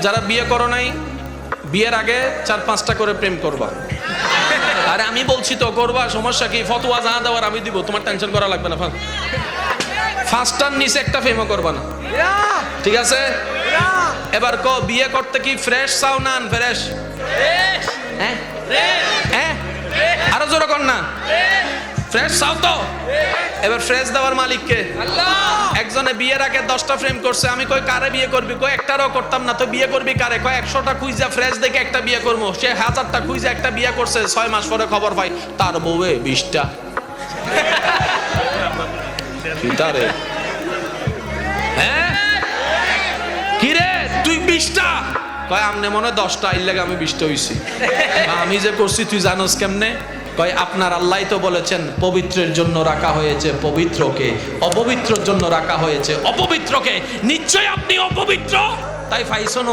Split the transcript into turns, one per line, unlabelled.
যারা বিয়ে করো নাই, বিয়ের আগে 4-5টা করে প্রেম করবা। আরে আমি বলছি তো করবা, সমস্যা কি? ফতোয়া যা দেওয়ার আমি দিব, তোমার টেনশন করা লাগবে না। ফার্স্টার নিচে একটা প্রেমও করবা না, ঠিক আছে? এবার কো, বিয়ে করতে কি ফ্রেশ চাও না আনফ্রেশ? হ্যাঁ, আরো জোরে কর না, ফ্রেশ চাও তো? এবার ফ্রেশ দেওয়ার মালিক কে? আল্লাহ। একজনে বিয়ের আগে 10টা প্রেম করছে, আমি কই কারে বিয়ে করবি? কই একটারও করতাম না। তো বিয়ে করবি কারে? কই 100টা খুঁজা ফ্রেশ দেখে একটা বিয়ে করবো। সে 1000টা খুঁজা একটা বিয়ে করছে, 6 মাস পরে খবর পাই তার বউয়ে 20টা। কিটারে? হ্যাঁ কি রে, তুই 20টা? কয় আমনে মনে 10টা, এর লাগে আমি 20টা হইছি। আমি যে করছি তুই জানোস কেমনে? কয় আপনার আল্লাহ তো বলেছেন পবিত্রের জন্য রাখা হয়েছে পবিত্রকে, অপবিত্রের জন্য রাখা হয়েছে অপবিত্রকে। নিশ্চয় আপনি অপবিত্র, তাই ফাইসন